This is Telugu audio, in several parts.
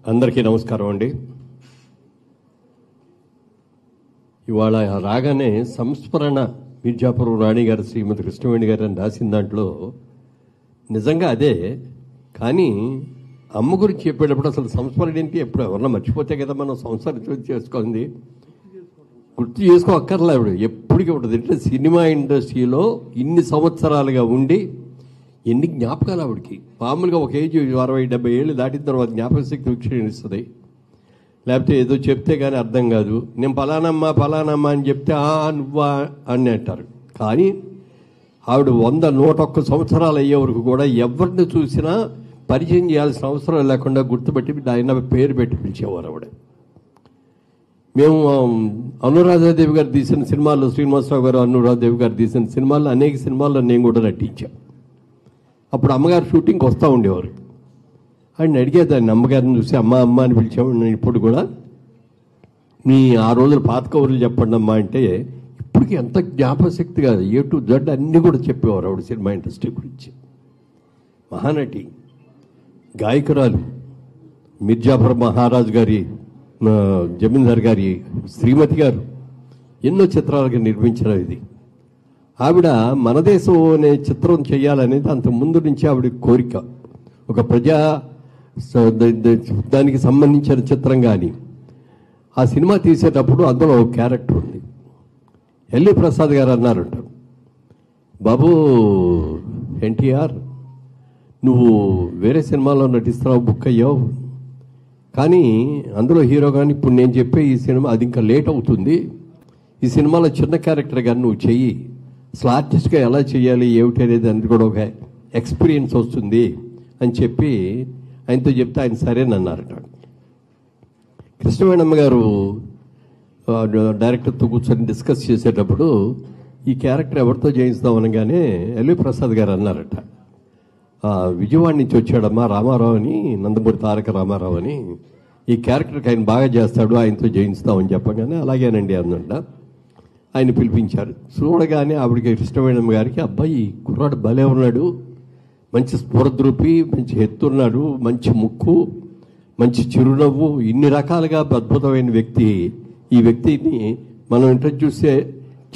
అందరికీ నమస్కారం అండి. ఇవాళ రాగానే సంస్మరణ మిర్జాపురం రాణి గారు శ్రీమతి కృష్ణవేణి గారు అని రాసిన దాంట్లో నిజంగా అదే. కానీ అమ్మ గురించి చెప్పేటప్పుడు అసలు సంస్మరణ ఏంటి, ఎప్పుడు ఎవరన్నా మర్చిపోతే కదా మనం సంస్మరణ చేసుకోండి, గుర్తు చేసుకోక్కర్లే. ఆవిడ ఎప్పటికీ ఉంటుంది. అంటే సినిమా ఇండస్ట్రీలో ఇన్ని సంవత్సరాలుగా ఉండి ఎన్ని జ్ఞాపకాలు ఆవిడకి. మామూలుగా ఒక ఏజ్ 60-70 ఏళ్ళు దాటిన తర్వాత జ్ఞాపక శక్తి క్షీణిస్తుంది. లేకపోతే ఏదో చెప్తే కానీ అర్థం కాదు. నేను పలానమ్మా అని చెప్తే నువ్వా అని అంటారు. కానీ ఆవిడ 100-101 సంవత్సరాలు అయ్యే వరకు కూడా ఎవరిని చూసినా పరిచయం చేయాల్సిన అవసరం లేకుండా గుర్తుపెట్టి ఆయన పేరు పెట్టి పిలిచేవారు ఆవిడ. మేము అనురాధాదేవి గారు తీసిన సినిమాల్లో, శ్రీనివాసరావు గారు అనురాధాదేవి గారు తీసిన సినిమాల్లో అనేక సినిమాల్లో నేను కూడా నటించాను. అప్పుడు అమ్మగారు షూటింగ్కి వస్తూ ఉండేవారు. ఆయన అడిగేదాన్ని, అమ్మగారిని చూసి అమ్మ అని పిలిచాము. ఇప్పుడు కూడా మీ ఆ రోజులు పాత కబుర్లు చెప్పండి అమ్మా అంటే ఇప్పటికీ ఎంత జ్ఞాపశక్తి కాదు, A to Z అన్నీ కూడా చెప్పేవారు ఆవిడ సినిమా ఇండస్ట్రీ గురించి. మహానటి, గాయకురాలు, మిర్జాపురం మహారాజ్ గారి జమీందార్ గారి శ్రీమతి గారు ఎన్నో చిత్రాలకు నిర్మించిన ఇది. ఆవిడ మన దేశం అనే చిత్రం చేయాలనేది అంత ముందు నుంచి ఆవిడ కోరిక. ఒక దానికి సంబంధించిన చిత్రం. కానీ ఆ సినిమా తీసేటప్పుడు అందులో ఒక క్యారెక్టర్ ఉంది. ఎల్లి ప్రసాద్ గారు అన్నారంట, బాబు ఎన్టీఆర్ నువ్వు వేరే సినిమాలో నటిస్తున్నావు, బుక్ అయ్యావు, కానీ అందులో హీరో కానీ ఇప్పుడు నేను చెప్పే ఈ సినిమా అది ఇంకా లేట్ అవుతుంది, ఈ సినిమాలో చిన్న క్యారెక్టర్ కానీ నువ్వు చెయ్యి, అసలు ఆర్టిస్ట్గా ఎలా చేయాలి ఏమిటి అనేది అది కూడా ఒక ఎక్స్పీరియన్స్ వస్తుంది అని చెప్పి ఆయనతో చెప్తే ఆయన సరేనన్నారట. కృష్ణవేణమ్మ గారు డైరెక్టర్తో కూర్చొని డిస్కస్ చేసేటప్పుడు ఈ క్యారెక్టర్ ఎవరితో చేయిస్తాం అనగానే ఎల్వి ప్రసాద్ గారు అన్నారట, విజయవాడ నుంచి వచ్చాడమ్మా రామారావు అని, నందమూరి తారక రామారావు అని, ఈ క్యారెక్టర్కి ఆయన బాగా చేస్తాడు, ఆయనతో చేయిస్తామని చెప్పగానే అలాగేనండి అన్నట్ట. ఆయన పిలిపించారు. చూడగానే ఆవిడకి కృష్ణవేణమ్మ గారికి, అబ్బాయి కుర్రాడు భలే ఉన్నాడు, మంచి స్ఫూర్ద్రూపి, మంచి ఎత్తున్నాడు, మంచి ముక్కు, మంచి చిరునవ్వు, ఇన్ని రకాలుగా అద్భుతమైన వ్యక్తి, ఈ వ్యక్తిని మనం ఇంట్రడ్యూస్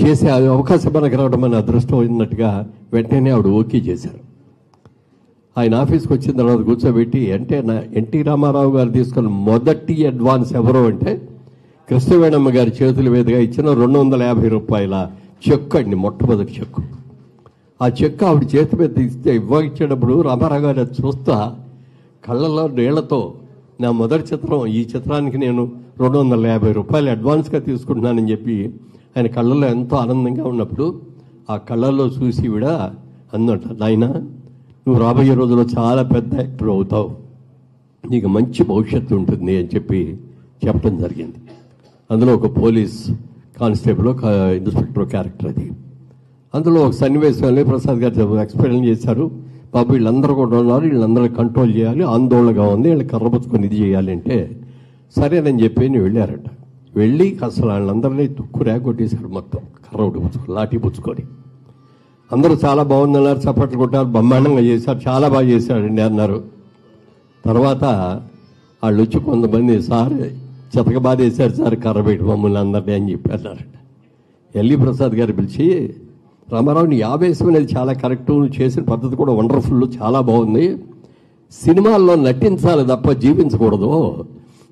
చేసే అవకాశం మనకు రావడం మన అదృష్టం ఉన్నట్టుగా వెంటనే ఆవిడ ఓకే చేశారు. ఆయన ఆఫీస్కి వచ్చిన తర్వాత కూర్చోబెట్టి, అంటే ఎన్టీ రామారావు గారు తీసుకున్న మొదటి అడ్వాన్స్ ఎవరు అంటే కృష్ణవేణమ్మ గారి చేతుల మీదుగా ఇచ్చిన 250 రూపాయల చెక్కు అండి, మొట్టమొదటి చెక్కు. ఆ చెక్కు ఆవిడ చేతి మీద ఇచ్చేటప్పుడు రామారావు గారు చూస్తా కళ్ళలో నీళ్లతో, నా మొదటి చిత్రం, ఈ చిత్రానికి నేను 250 రూపాయలు అడ్వాన్స్గా తీసుకుంటున్నానని చెప్పి ఆయన కళ్ళల్లో ఎంతో ఆనందంగా ఉన్నప్పుడు ఆ కళ్ళల్లో చూసి విడ అన్నట్టు, నాయన నువ్వు రాబోయే రోజుల్లో చాలా పెద్ద యాక్టర్ అవుతావు, నీకు మంచి భవిష్యత్తు ఉంటుంది అని చెప్పి చెప్పడం జరిగింది. అందులో ఒక పోలీస్ కానిస్టేబుల్, ఒక ఇన్స్పెక్టర్ క్యారెక్టర్ అది. అందులో ఒక సన్నివేశంలో ప్రసాద్ గారు ఎక్స్ప్లెయిన్ చేశారు, బాబు వీళ్ళందరూ కూడా ఉన్నారు, వీళ్ళందరూ కంట్రోల్ చేయాలి, ఆందోళనగా ఉంది, వీళ్ళు కర్రబుచ్చుకొని ఇది చేయాలి అంటే సరేనని చెప్పి వెళ్ళారట. వెళ్ళి అసలు వాళ్ళందరినీ తుక్కు రేగొట్టేశారు, మొత్తం కర్ర పుచ్చుకొని, లాఠీ పుచ్చుకొని. అందరూ చాలా బాగుందన్నారు, చప్పట్లు కొట్టారు, బ్రహ్మాండంగా చేశారు, చాలా బాగా చేశాడండి అన్నారు. తర్వాత వాళ్ళు వచ్చి కొంతమంది, సార్ చెతక బాధ వేశారు సార్, కర్రబెట్టి మమ్మల్ని అందరినీ అని చెప్పి అన్నారట. ఎల్వి ప్రసాద్ గారు పిలిచి, రామారావు నీ ఆవేశం అనేది చాలా కరెక్ట్, నువ్వు చేసిన పద్ధతి కూడా వండర్ఫుల్, చాలా బాగుంది, సినిమాల్లో నటించాలి తప్ప జీవించకూడదు,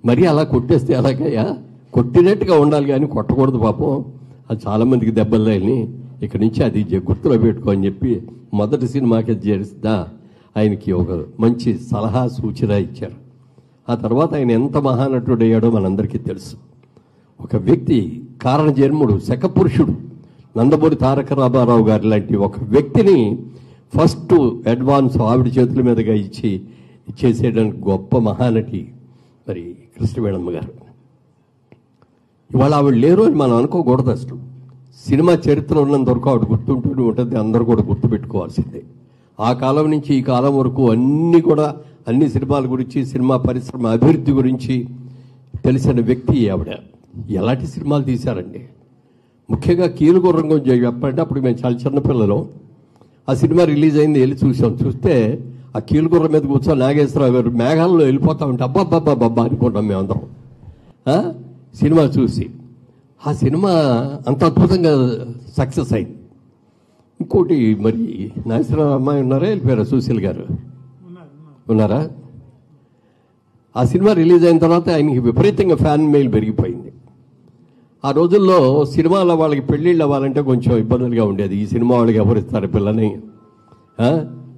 మరి అలా కొట్టేస్తే ఎలాగయ్యా, కొట్టినట్టుగా ఉండాలి కానీ కొట్టకూడదు, పాపం అది చాలామందికి దెబ్బలు తగిలి, ఇక్కడి నుంచి అది గుర్తులో పెట్టుకో అని చెప్పి మొదటి సినిమాకి చేస్తా ఆయనకి ఒక మంచి సలహా సూచన ఇచ్చారు. ఆ తర్వాత ఆయన ఎంత మహానటుడు అయ్యాడో మనందరికీ తెలుసు. ఒక వ్యక్తి కారణ జన్ముడు, శకపురుషుడు, నందమూరి తారక రామారావు గారు లాంటి ఒక వ్యక్తిని ఫస్ట్ అడ్వాన్స్ ఆవిడ చేతుల మీదుగా ఇచ్చేసేయడానికి గొప్ప మహానటి మరి కృష్ణవేణమ్మ గారు. ఇవాళ ఆవిడ లేరు అని మనం అనుకోకూడదు. అసలు సినిమా చరిత్ర ఉన్నంత వరకు ఆవిడ గుర్తుంటూనే ఉంటుంది, అందరూ కూడా గుర్తుపెట్టుకోవాల్సిందే. ఆ కాలం నుంచి ఈ కాలం వరకు అన్ని సినిమాల గురించి, సినిమా పరిశ్రమ అభివృద్ధి గురించి తెలిసిన వ్యక్తి ఆవిడ. ఎలాంటి సినిమాలు తీశారండి, ముఖ్యంగా కీలుగుర్రం గురించి చెప్పంటే అప్పుడు మేము చాలా చిన్నపిల్లలు, ఆ సినిమా రిలీజ్ అయింది, వెళ్ళి చూసాం. చూస్తే ఆ కీలుగుర్ర మీద కూర్చొని నాగేశ్వరరావు గారు మేఘాల్లో వెళ్ళిపోతా ఉంటే అబ్బాబ్బాబ్బా అనుకుంటాం మేమందరం సినిమా చూసి. ఆ సినిమా అంత అద్భుతంగా సక్సెస్ అయింది. ఇంకోటి మరి నాగేశ్వరరావు అమ్మాయి ఉన్నారా, వెళ్ళిపోయారా సుశీల్ గారు ఉన్నారా? ఆ సినిమా రిలీజ్ అయిన తర్వాత ఆయనకి విపరీతంగా ఫ్యాన్ మెయిల్ పెరిగిపోయింది. ఆ రోజుల్లో సినిమాలో వాళ్ళకి పెళ్ళిళ్ళు అవ్వాలంటే కొంచెం ఇబ్బందులుగా ఉండేది. ఈ సినిమా వాళ్ళకి ఎవరిస్తారు పిల్లని,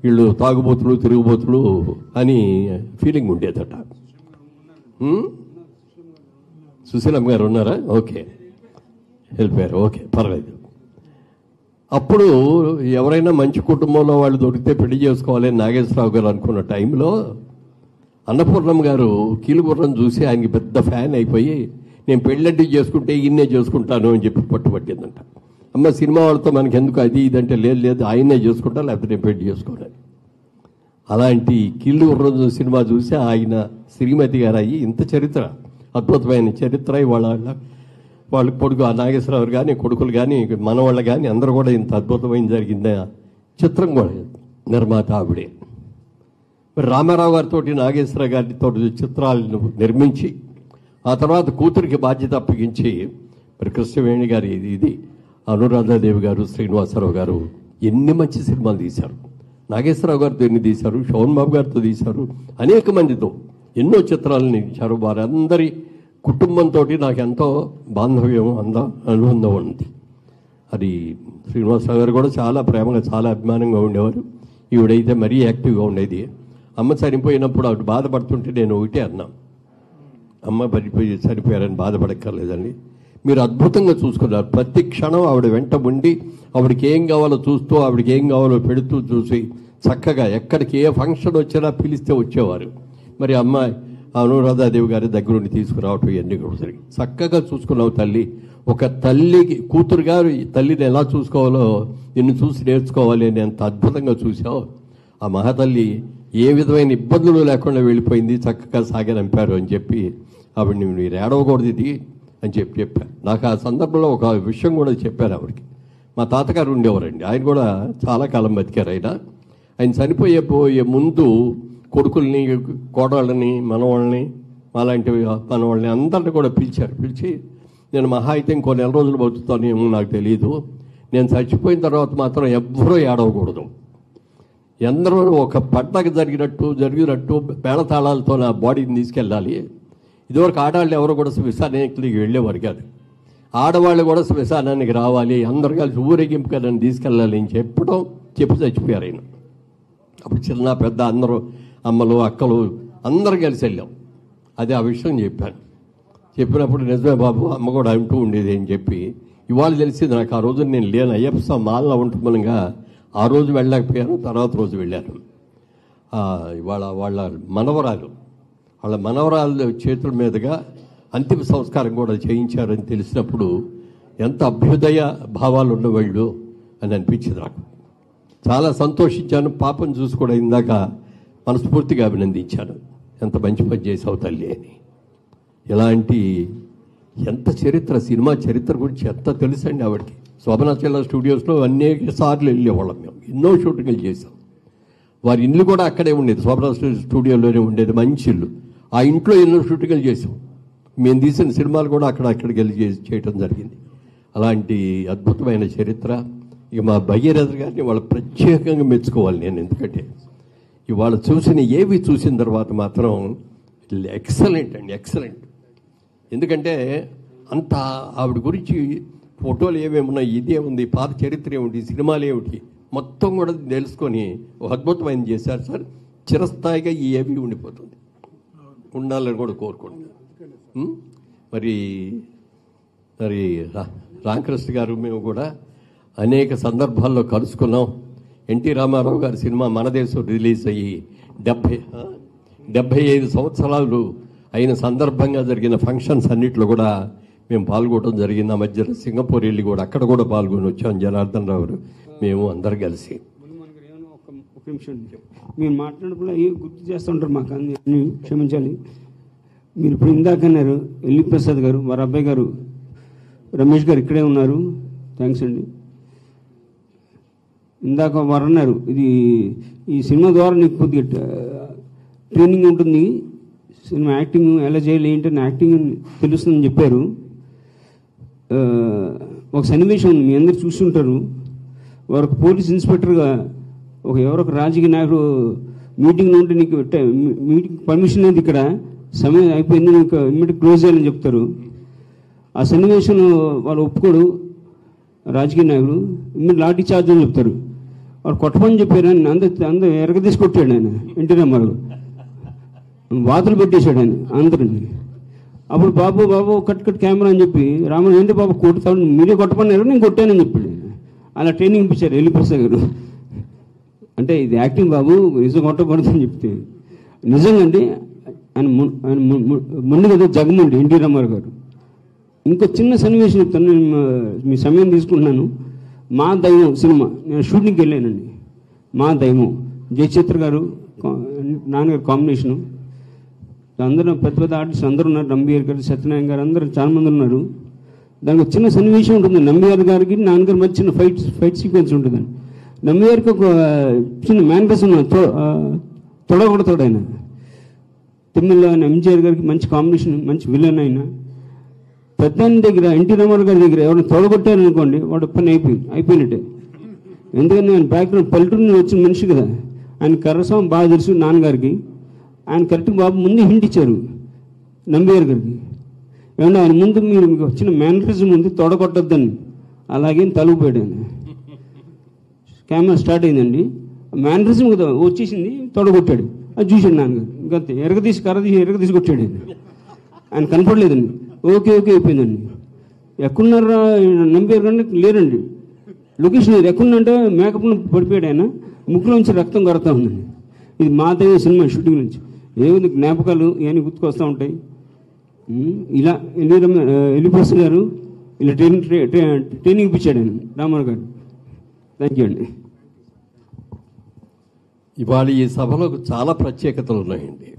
వీళ్ళు తాగుబోతులు తిరుగుబోతులు అని ఫీలింగ్ ఉండేదట. సుశీలమ్మ గారు ఉన్నారా? ఓకే, వెళ్ళిపోయారు. ఓకే, పర్లేదు. అప్పుడు ఎవరైనా మంచి కుటుంబంలో వాళ్ళు దొరికితే పెళ్లి చేసుకోవాలి నాగేశ్వరరావు గారు అనుకున్న టైంలో అన్నపూర్ణమ్మ గారు కీలుగుర్రం చూసి ఆయనకి పెద్ద ఫ్యాన్ అయిపోయి, నేను పెళ్ళంటి చేసుకుంటే ఇన్నే చేసుకుంటాను అని చెప్పి పట్టుబట్టిందంట. అమ్మ సినిమా వాళ్ళతో మనకి ఎందుకు అది ఇదంటే, లేదు ఆయన్నే చేసుకుంటా, లేకపోతే నేను పెళ్లి చేసుకోవాలి. అలాంటి కీలుగుర్రం సినిమా చూసి ఆయన శ్రీమతి గారు అయ్యి ఇంత చరిత్ర, అద్భుతమైన చరిత్ర. వాళ్ళ కొడుకు నాగేశ్వరరావు కానీ కొడుకులు కానీ మనవాళ్ళు కానీ అందరూ కూడా ఇంత అద్భుతమైన జరిగింది. చిత్రం కూడా నిర్మాత ఆవిడే. మరి రామారావు గారితో నాగేశ్వరరావు గారితో చిత్రాలను నిర్మించి ఆ తర్వాత కూతురికి బాధ్యత అప్పగించి మరి కృష్ణవేణి గారి ఇది అనురాధాదేవి గారు, శ్రీనివాసరావు గారు ఎన్ని మంచి సినిమాలు తీశారు. నాగేశ్వరరావు గారితో ఎన్ని తీశారు, శోభన్ బాబు గారితో తీశారు, అనేక మందితో ఎన్నో చిత్రాలను ఇచ్చారు. వారందరి కుటుంబంతో నాకు ఎంతో బాంధవ్యం అనుబంధం ఉంది. అది శ్రీనివాసరావు గారు కూడా చాలా ప్రేమగా చాలా అభిమానంగా ఉండేవారు. ఈవిడైతే మరీ యాక్టివ్గా ఉండేది. అమ్మ చనిపోయినప్పుడు ఆవిడ బాధపడుతుంటే నేను ఒకటే అన్నా, అమ్మ చనిపోయారని బాధపడక్కర్లేదండి, మీరు అద్భుతంగా చూసుకున్నారు. ప్రతి క్షణం ఆవిడ వెంట ఉండి ఆవిడకి ఏం కావాలో చూస్తూ, ఆవిడకి ఏం కావాలో పెడుతూ చూసి చక్కగా ఎక్కడికి ఏ ఫంక్షన్ వచ్చినా పిలిస్తే వచ్చేవారు. మరి అమ్మాయి అనురాధాదేవి గారి దగ్గరుండి తీసుకురావటం ఇవన్నీ కూడా జరిగింది. చక్కగా చూసుకున్నావు తల్లి. ఒక తల్లికి కూతురు గారు తల్లిని ఎలా చూసుకోవాలో నిన్ను చూసి నేర్చుకోవాలి అని ఎంత అద్భుతంగా చూసావు. ఆ మహాతల్లి ఏ విధమైన ఇబ్బందులు లేకుండా వెళ్ళిపోయింది, చక్కగా సాగనంపారు అని చెప్పి ఆవిడని మీరు ఏడవకూడదు ఇది అని చెప్పారు. నాకు ఆ సందర్భంలో ఒక విషయం కూడా చెప్పారు ఆవిడకి. మా తాతగారు ఉండేవారండి, ఆయన కూడా చాలా కాలం బతికారు. ఆయన చనిపోయే ముందు కొడుకుల్ని, కోడళ్ళని, మనవాళ్ళని, అలాంటి మనవాళ్ళని అందరిని కూడా పిలిచి, నేను మహా అయితే ఇంకో నెల రోజులు బతుకుతాను ఏమో నాకు తెలియదు, నేను చచ్చిపోయిన తర్వాత మాత్రం ఎవ్వరూ ఏడవకూడదు, ఎందరూ ఒక పండగ జరిగినట్టు మేళతాళాలతో నా బాడీని తీసుకెళ్ళాలి. ఇదివరకు ఆడవాళ్ళు ఎవరు కూడా శ్మశానానికి వెళ్ళేవారు కాదు, ఆడవాళ్ళు కూడా శ్మశానానికి రావాలి, అందరు కలిసి ఊరేగింపుగా నన్ను తీసుకెళ్ళాలి అని చెప్పి చచ్చిపోయారు ఆయన. అప్పుడు చిన్న పెద్ద అందరూ అమ్మలు అక్కలు అందరూ కలిసి వెళ్ళాం. అది ఆ విషయం చెప్పినప్పుడు నిజమే బాబు, అమ్మ కూడా అంటూ ఉండేది అని చెప్పి ఇవాళ తెలిసింది నాకు. ఆ రోజు నేను లేను, అయ్యప్ప మాల్లో ఉంటుమనగా ఆ రోజు వెళ్ళలేకపోయాను, తర్వాత రోజు వెళ్ళాను. ఇవాళ వాళ్ళ మనవరాలు చేతుల మీదుగా అంతిమ సంస్కారం కూడా చేయించారని తెలిసినప్పుడు ఎంత అభ్యుదయ భావాలు ఉన్నవాళ్ళు అని అనిపించింది నాకు. చాలా సంతోషించాను. పాపం చూసి కూడా ఇందాక మనస్ఫూర్తిగా అభినందించాను, ఎంత మంచి పని చేసావు తల్లి అని. ఇలాంటి ఎంత చరిత్ర, సినిమా చరిత్ర గురించి ఎంత తెలుసండి ఆవిడకి. శోభనాచల స్టూడియోస్లో అనేక సార్లు వెళ్ళేవాళ్ళం మేము, ఎన్నో షూటింగ్లు చేసాం. వారి ఇల్లు కూడా అక్కడే ఉండేది, శోభనా స్టూడియోలోనే ఉండేది, మంచి ఇల్లు. ఆ ఇంట్లో ఎన్నో షూటింగ్లు చేసాం. మేము తీసిన సినిమాలు కూడా అక్కడికి వెళ్ళి చేయటం జరిగింది. అలాంటి అద్భుతమైన చరిత్ర. ఇక మా భగీరథ గారిని వాళ్ళు ప్రత్యేకంగా మెచ్చుకోవాలి నేను, ఎందుకంటే ఇవాళ ఏవి చూసిన తర్వాత మాత్రం ఎక్సలెంట్ అండి, ఎక్సలెంట్. ఎందుకంటే అంత ఆవిడ గురించి ఫోటోలు ఏమేమున్నాయి, ఇదే ఉంది, పాత చరిత్ర ఏమిటి, సినిమాలు ఏమిటి మొత్తం కూడా తెలుసుకొని ఒక అద్భుతమైన చేశారు సార్. చిరస్థాయిగా ఈ ఏవి ఉండిపోతుంది, ఉండాలని కూడా కోరుకుంటున్నాను. మరి రామకృష్ణ గారు మేము కూడా అనేక సందర్భాల్లో కలుసుకున్నాం. ఎన్టీ రామారావు గారి సినిమా మన దేశం రిలీజ్ అయ్యి 75 సంవత్సరాలు అయిన సందర్భంగా జరిగిన ఫంక్షన్స్ అన్నింటిలో కూడా మేము పాల్గొనడం జరిగింది. ఆ మధ్యలో సింగపూర్ వెళ్ళి కూడా అక్కడ కూడా పాల్గొని వచ్చాం. జనార్దన్ రావు మేము అందరు కలిసి. ఒక నిమిషం మీరు మాట్లాడినప్పుడు గుర్తు చేస్తుంటారు మాకు, అన్ని క్షమించాలి. మీరు ఇప్పుడు ఇందాక అన్నారు ఎల్లి ప్రసాద్ గారు, వారి అబ్బాయి గారు రమేష్ గారు ఇక్కడే ఉన్నారు, థ్యాంక్స్ అండి. ఇందాక వారు అన్నారు, ఇది ఈ సినిమా ద్వారా నీకు కొద్దిగా ట్రైనింగ్ ఉంటుంది, సినిమా యాక్టింగ్ ఎలా చేయాలి ఏంటని యాక్టింగ్ తెలుస్తుందని చెప్పారు. ఒక సన్నివేశం ఉంది, మీ అందరు చూస్తుంటారు. వారు పోలీస్ ఇన్స్పెక్టర్గా ఎవరొక రాజకీయ నాయకుడు మీటింగ్ ఉంటే నీకు మీటింగ్ పర్మిషన్ లేదు, ఇక్కడ సమయం అయిపోయింది, నీకు ఇమ్మీడియట్ క్లోజ్ చేయాలని చెప్తారు. ఆ సన్నివేశంలో వాళ్ళు ఒప్పుకోడు, రాజకీయ నాయకుడు ఇమ్మీడియట్ లాఠీ చార్జ్ అని చెప్తారు. వాడు కొట్టమని చెప్పారు, ఆయన అందరూ ఎరగదీసి కొట్టాడు ఆయన, ఎన్టీ రామారావు వాతలు పెట్టేశాడు ఆయన అందరిని. అప్పుడు బాబు కట్ కెమెరా అని చెప్పి రామారావు ఏంటి బాబు కొట్టుతాడు, మీరే కొట్టమన్నారు, నేను కొట్టానని చెప్పాడు. అలా ట్రైనింగ్ ఇప్పించారు ఎల్లి ప్రసాద్ గారు. అంటే ఇది యాక్టింగ్ బాబు, నిజం కొట్టకూడదని చెప్తే నిజంగా అండి. ఆయన ముందుగా జగమండి ఎన్టీ రామారావు గారు. ఇంకో చిన్న సన్నివేశం చెప్తాను, నేను మీ సమయం తీసుకుంటున్నాను. మా దైవం సినిమా నేను షూటింగ్కి వెళ్ళానండి. మా దైవం జయచిత్ర గారు నాన్నగారు కాంబినేషను, అందరూ పెద్ద పెద్ద ఆర్టిస్ట్ అందరూ ఉన్నారు, నంబియార్ గారు, సత్యనారాయణ గారు, అందరూ చాలామంది ఉన్నారు. దానికి చిన్న సన్నివేశం ఉంటుంది, నంబియార్ గారికి నాన్నగారి మధ్య చిన్న ఫైట్ సీక్వెన్స్ ఉంటుందండి. నంబియార్కి ఒక చిన్న మేనరిజం తొడగొడతాడు ఆయన. తమిళ్లో ఆయన ఎంజీఆర్ గారికి మంచి కాంబినేషన్, మంచి విలన్ అయిన. పెద్దాని దగ్గర ఎన్టీ రామారావు గారి దగ్గర ఎవరైనా తొడగొట్టారనుకోండి, వాడు పని అయిపోయినట్టే. ఎందుకంటే ఆయన బ్యాక్గ్రౌండ్ పల్లెటూరు వచ్చిన మనిషి కదా, ఆయన కర్రస్వామి బాగా తెలుసు నాన్నగారికి. ఆయన కరెక్ట్గా బాబు ముందు హింట్ ఇచ్చారు నంబియార్ గారికి, ఏమన్నా ఆయన ముందు మీరు మీకు వచ్చిన మేనరిజం ఉంది, తొడగొట్టొద్దని. అలాగే తలుపుపోయాడు ఆయన. కెమెరా స్టార్ట్ అయిందండి, మేనరిజం కదా వచ్చేసింది, తొడగొట్టాడు. అది చూశాడు నాన్నగారు, ఇంకంతే ఎరగదీసి కొట్టాడు ఆయన కనపడలేదండి. ఓకే అయిపోయిందండి. ఎక్కడున్నారా నంబియార్ గారిని లేరండి, లొకేషన్ లేదు. ఎక్కడున్నంటే మేకప్ పడిపోయాడు ఆయన, ముక్కులోంచి రక్తం కడతా ఉందండి. ఇది మా దైవ సినిమా షూటింగ్ నుంచి ఏముంది, జ్ఞాపకాలు ఇవన్నీ గుర్తుకొస్తూ ఉంటాయి. ఇలా ఎల్లి ప్రసాద్ గారు ఇలా ట్రైనింగ్ ఇప్పించాడు ఆయన రామారావు గారు. థ్యాంక్ యూ అండి. ఇవాళ ఈ సభలో చాలా ప్రత్యేకతలు ఉన్నాయండి.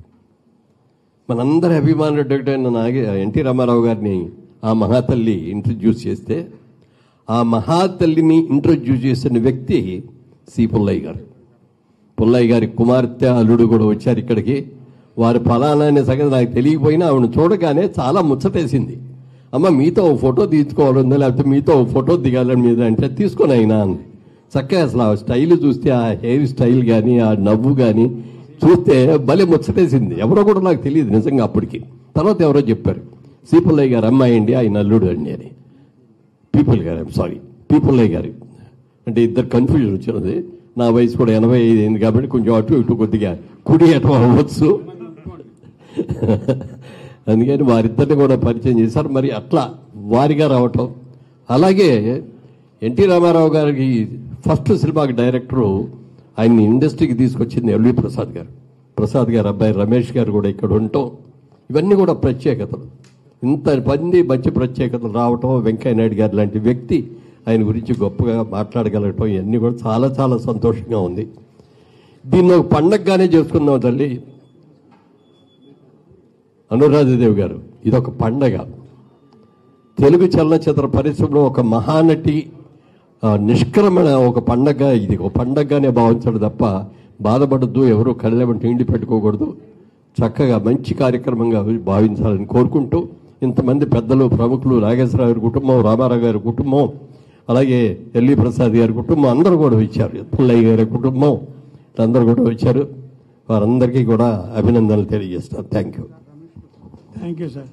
మనందరి అభిమానుడైన ఎన్టీ రామారావు గారిని ఆ మహాతల్లి ఇంట్రడ్యూస్ చేస్తే, ఆ మహాతల్లిని ఇంట్రడ్యూస్ చేసిన వ్యక్తి సి పుల్లయ్య గారు. పుల్లయ్య గారి కుమార్తె అల్లుడు కూడా వచ్చారు ఇక్కడికి. వారి ఫలానా అనే సంగతి నాకు తెలియకపోయినా ఆవిడ చూడగానే చాలా ముచ్చటేసింది. అమ్మ మీతో ఓ ఫోటో తీసుకోవాలందా, లేకపోతే మీతో ఓ ఫోటో దిగాలని మీద అంటే తీసుకొని అయినా అంది. చక్కగా అసలు ఆ స్టైల్ చూస్తే, ఆ హెయిర్ స్టైల్ కానీ, ఆ నవ్వు కానీ చూస్తే భలే ముచ్చటేసింది. ఎవరో కూడా నాకు తెలియదు నిజంగా అప్పటికి. తర్వాత ఎవరో చెప్పారు, సి పుల్లయ్య గారు అమ్మాయి అండి, ఆయన అల్లుడు అండి అని. పీపుల్లయ్య గారి అంటే ఇద్దరు కన్ఫ్యూజన్ వచ్చినది. నా వయసు కూడా 85 అయింది కాబట్టి కొంచెం అటు ఇటు కొద్దిగా కుడి అటు అవ్వచ్చు. అందుకని వారిద్దరిని కూడా పరిచయం చేశారు. మరి అట్లా వారిగా రావటం. అలాగే ఎన్టీ రామారావు గారికి ఫస్ట్ సినిమాకి డైరెక్టరు ఆయన్ని ఇండస్ట్రీకి తీసుకొచ్చింది ఎల్వి ప్రసాద్ గారు. ప్రసాద్ గారు అబ్బాయి రమేష్ గారు కూడా ఇక్కడ ఉండటం, ఇవన్నీ కూడా ప్రత్యేకతలు. ఇంతమంది మంచి ప్రత్యేకతలు రావటం, వెంకయ్య నాయుడు గారు లాంటి వ్యక్తి ఆయన గురించి గొప్పగా మాట్లాడగలగటం, ఇవన్నీ కూడా చాలా చాలా సంతోషంగా ఉంది. దీన్ని ఒక పండగగానే చేసుకుందాం తల్లి. అనురాధాదేవి గారు, ఇదొక పండగ. తెలుగు చలనచిత్ర పరిశ్రమలో ఒక మహానటి నిష్క్రమణ ఒక పండగ. ఇది ఒక పండగగానే భావించడు తప్ప బాధపడద్దు, ఎవరు కళ్ళెమంటే ఇండి పెట్టుకోకూడదు. చక్కగా మంచి కార్యక్రమంగా భావించాలని కోరుకుంటూ, ఇంతమంది పెద్దలు ప్రముఖులు, నాగేశ్వరరావు గారి కుటుంబం, రామారావు గారి కుటుంబం, అలాగే ఎల్వి ప్రసాద్ గారి కుటుంబం అందరూ కూడా వచ్చారు. పుల్లయ్య గారి కుటుంబం అందరూ కూడా వచ్చారు. వారందరికీ కూడా అభినందనలు తెలియజేస్తారు. Thank you sir.